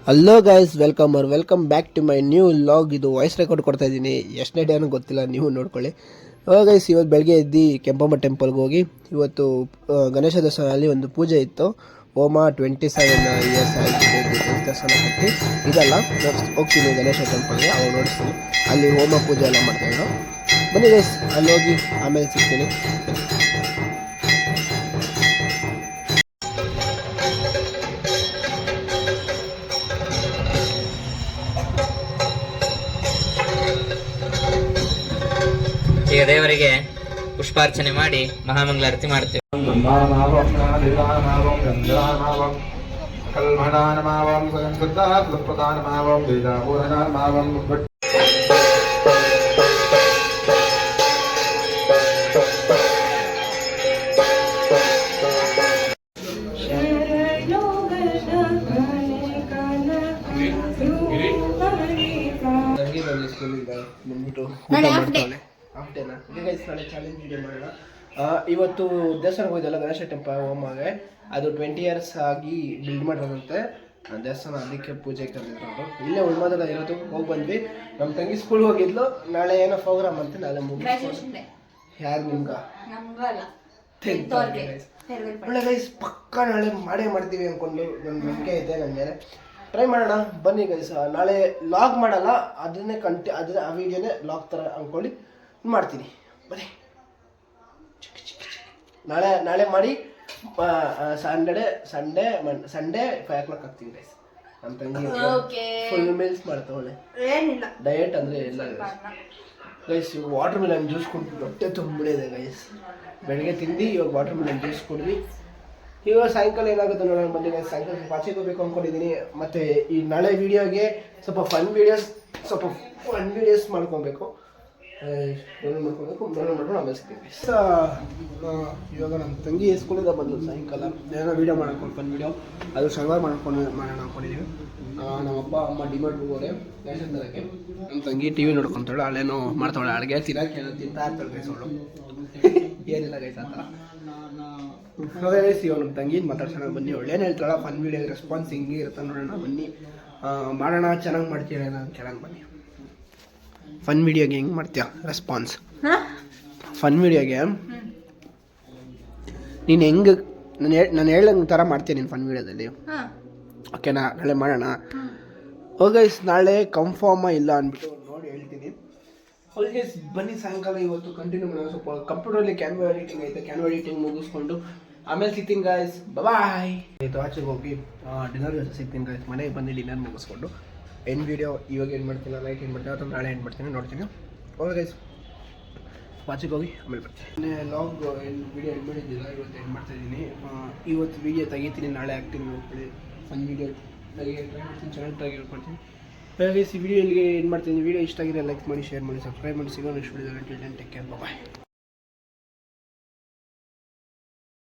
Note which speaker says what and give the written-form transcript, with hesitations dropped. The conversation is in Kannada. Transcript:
Speaker 1: Hello guys, welcome back to my new log. ಇದು ವಾಯ್ಸ್ ರೆಕಾರ್ಡ್ ಕೊಡ್ತಾ ಇದ್ದೀನಿ. ಎಷ್ಟನೇ ಡೇ ಅನ್ನೋ ಗೊತ್ತಿಲ್ಲ, ನೀವು ನೋಡ್ಕೊಳ್ಳಿ. ಗೈಸ್, ಇವತ್ತು ಬೆಳಗ್ಗೆ ಎದ್ದು ಕೆಂಪಮ್ಮ ಟೆಂಪಲ್ಗೆ ಹೋಗಿ ಇವತ್ತು ಗಣೇಶ ದರ್ಶನಲ್ಲಿ ಒಂದು ಪೂಜೆ ಇತ್ತು. ಹೋಮ 27 ಇಯರ್ಸ್ ಆಗಿದೆ ದರ್ಶನ ಕಟ್ಟಿ ಇದಲ್ಲ ಹೋಗ್ತೀನಿ ಗಣೇಶ ಟೆಂಪಲ್ಗೆ, ಅವಾಗ ನೋಡಿಸ್ತೀನಿ. ಅಲ್ಲಿ ಹೋಮ ಪೂಜೆ ಎಲ್ಲ ಮಾಡ್ತಾಯಿದ್ರು. ಬನ್ನಿ ಗೈಸ್, ಅಲ್ಲಿ ಹೋಗಿ ಆಮೇಲೆ ಸಿಗ್ತೀನಿ.
Speaker 2: ಈಗ ದೇವರಿಗೆ ಪುಷ್ಪಾರ್ಚನೆ ಮಾಡಿ ಮಹಾಮಂಗಳಾರತಿ ಮಾಡ್ತೇವೆ.
Speaker 1: ನಾಳೆ ಚಾಲೆಂಜ್ ವಿಡಿಯೋ ಮಾಡೋಣ. ಇವತ್ತು ದೇವಸ್ಥಾನಕ್ಕೆ ಹೋಯ್ತಲ್ಲ ಗಣೇಶ ಟೆಂಪಲ್ ಹೋಮಗೆ, ಅದು 20 ಇಯರ್ಸ್ ಆಗಿ ಬಿಲ್ಡ್ ಮಾಡಿರೋದಂತೆ ದೇವಸ್ಥಾನ. ಅದಕ್ಕೆ ಪೂಜೆ ಕರೆದಿದ್ರು ಅವರು. ಇಲ್ಲೇ ಉಳ್ಮದಲ್ಲ ಇರೋದು. ಹೋಗಿ ಬಂದ್ವಿ. ನಮ್ಮ ತಂಗಿ ಸ್ಕೂಲ್ ಹೋಗಿದ್ಲು. ನಾಳೆ ಏನೋ ಪ್ರೋಗ್ರಾಮ್ ಅಂತ ನಾಳೆ ಮುಗಿಸ್ಕೊಂಡು ಯಾರು ನಿಮ್ಗೆ ಒಳ್ಳೆ ಗೈಸ್ ಪಕ್ಕ ನಾಳೆ ಮಾಡೇ ಮಾಡ್ತೀವಿ ಅಂದ್ಕೊಂಡು ನನ್ನ ನಂಬಿಕೆ ಇದೆ ನನಗೆ. ಟ್ರೈ ಮಾಡೋಣ ಬನ್ನಿ ಗೈಸ್. ನಾಳೆ ಲಾಗ್ ಮಾಡಲ್ಲ, ಅದನ್ನೇ ಆ ವಿಡಿಯೋನೇ ಲಾಗ್ ಥರ ಅಂದ್ಕೊಳ್ಳಿ ಮಾಡ್ತೀನಿ. ಬನ್ನಿ, ನಾಳೆ ಮಾಡಿ ಸಂಡೇ 5 o'clock ಆಗ್ತೀನಿ ಗೈಸ್. ನಮ್ಮ ತಂಗಿ ಫುಲ್ ಮೀಲ್ಸ್ ಮಾಡ್ತಾವಳೆ. ಡಯಟ್ ಅಂದರೆ ಎಲ್ಲ ಗೈಸ್. ಇವಾಗ ವಾಟರ್ ಮಿಲನ್ ಜ್ಯೂಸ್ ಕುಡಿದು ಹೊಟ್ಟೆ ತುಂಬಿಡಿದೆ ಗೈಸ್. ಬೆಳಗ್ಗೆ ತಿಂದು ಇವಾಗ ವಾಟರ್ ಮಿಲನ್ ಜ್ಯೂಸ್ ಕುಡಿದ್ವಿ. ಇವಾಗ ಸಾಯಂಕಾಲ ಏನಾಗುತ್ತೆ ನೋಡೋಣ ಬನ್ನಿ ಗೈಸ್. ಸಾಯಂಕಾಲ ಪಾಚಿಗೆ ಹೋಗ್ಬೇಕು ಅಂದ್ಕೊಂಡಿದ್ದೀನಿ. ಮತ್ತು ಈ ನಾಳೆ ವೀಡಿಯೋಗೆ ಸ್ವಲ್ಪ ಫನ್ ವೀಡಿಯೋಸ್ ಮಾಡ್ಕೊಬೇಕು. ಮಾಡ್ಕೊಂಡು ಆಮೇಲೆ ಸಿಗ್ತೀವಿ. ಇವಾಗ ನಮ್ಮ ತಂಗಿ ಸ್ಕೂಲಿಂದ ಬಂದು ಸಾಯಂಕಾಲ ಏನೋ ವೀಡಿಯೋ ಮಾಡ್ಕೊಂಡು ಫನ್ ವೀಡಿಯೋ ಅದು ಶನಿವಾರ ಮಾಡೋಣ ಅಂದ್ಕೊಂಡಿದ್ದೀವಿ. ನಮ್ಮ ಅಪ್ಪ ಅಮ್ಮ ಡಿಮಾರ್ಟ್ ಹೋಗೋರೆ ರೇಷನ್ ತರಕ್ಕೆ. ನಮ್ಮ ತಂಗಿ ಟಿ ವಿ ನೋಡ್ಕೊತಾಳೆ, ಅಲ್ಲೇನೋ ಮಾಡ್ತಾಳೆ ಅಡುಗೆ ತಿನ್ನಕ್ಕೆ ತಿಂತಾ ಇರ್ತಾಳೆ ಗೈಸ್ ಅವಳು. ಏನಿಲ್ಲ ಗೈಸ್ ಆ ಥರ. ಹಾಗೆ ಗೈಸ್, ಇವಾಗ ನಮ್ಮ ತಂಗಿ ಮಾತಾಡ್ಸೋಣ ಬನ್ನಿ. ಒಳ್ಳೇನು ಹೇಳ್ತಾಳೆ. ಫನ್ ವೀಡಿಯೋ ರೆಸ್ಪಾನ್ಸ್ ಹಿಂಗೆ ಇರುತ್ತೆ ನೋಡೋಣ ಬನ್ನಿ. ಮಾಡೋಣ, ಚೆನ್ನಾಗಿ ಮಾಡ್ತೀರ ನಾನು ಚೆನ್ನಾಗಿ ಬನ್ನಿ. ಫನ್ ವಿಡಿಯೋಗೆ ಹೆಂಗೆ ಮಾಡ್ತೀಯ ರೆಸ್ಪಾನ್ಸ್? ಫನ್ ವಿಡಿಯೋಗೆ ನೀನು ಹೆಂಗೆ ನಾನು ಹೇಳಂಗೆ ಥರ ಮಾಡ್ತೀನಿ ನೀನು ಫನ್ ವಿಡಿಯೋದಲ್ಲಿ. ಓಕೆನಾ? ನಾಳೆ ಮಾಡೋಣ. ಗೈಸ್, ನಾಳೆ ಕನ್ಫರ್ಮ ಇಲ್ಲ ಅಂದ್ಬಿಟ್ಟು ನೋಡಿ ಹೇಳ್ತೀನಿ. ಗೈಸ್ ಬನ್ನಿ, ಸಾಯಂಕಾಲ ಇವತ್ತು ಕಂಟಿನ್ಯೂ ಮಾಡೋಣ. ಸ್ವಲ್ಪ ಕಂಪ್ಯೂಟರಲ್ಲಿ ಕ್ಯಾನ್ವಾ ಎಡಿಟಿಂಗ್ ಐತೆ. ಕ್ಯಾನ್ವಾ ಎಡಿಟಿಂಗ್ ಮುಗಿಸ್ಕೊಂಡು ಆಮೇಲೆ ಸಿಗ್ತೀನಿ ಗೈಸ್. ಬಾಯ್. ಇದು ಆಚೆಗೆ ಹೋಗಿ ಡಿನ್ನರ್ ಸಿಗ್ತೀನಿ ಗೈಸ್. ಮನೆಗೆ ಬಂದು ಡಿನ್ನರ್ ಮುಗಿಸ್ಕೊಂಡು ಏನು ವೀಡಿಯೋ ಇವಾಗ ಏನು ಮಾಡ್ತೀನಿ, ನೈಟ್ ಏನು ಮಾಡ್ತೀನಿ ಅಥವಾ ನಾಳೆ ಏನು ಮಾಡ್ತೀನಿ ನೋಡ್ತೀನಿ. ಓಕೆ ಗೈಸ್, ವಾಚಿಗೆ ಹೋಗಿ ಆಮೇಲೆ ಬರ್ತೀನಿ. ಲಾಗ್ ಏನು ವೀಡಿಯೋ ಏನು ಮಾಡಿದ್ದಿಲ್ಲ, ಇವತ್ತು ಏನು ಮಾಡ್ತಾಯಿದ್ದೀನಿ. ಇವತ್ತು ವೀಡಿಯೋ ತೆಗಿತೀನಿ, ನಾಳೆ ಆಗ್ತೀನಿ ನೋಡ್ಕೊಳ್ಳಿ. ಫನ್ ವೀಡಿಯೋ ತೆಗಿಯೋಕೆ ಟ್ರೈ ಮಾಡ್ತೀನಿ, ಚೆನ್ನಾಗಿ ಟ್ರೈ ಮಾಡ್ತೀನಿ. ಗೈಸ್, ಈ ವಿಡಿಯೋ ಇಲ್ಲಿಗೆ ಏನು ಮಾಡ್ತೀನಿ. ವೀಡಿಯೋ ಇಷ್ಟ ಆಗಿದೆ ಲೈಕ್ ಮಾಡಿ, ಶೇರ್ ಮಾಡಿ, ಸಬ್ಸ್ಕ್ರೈಬ್ ಮಾಡಿ. ಸಿಗೋಣ ನೆಕ್ಸ್ಟ್ ವಿಡಿಯೋದಲ್ಲಿ. ಟೇಕ್ ಕೇರ್, ಬಾಯ್.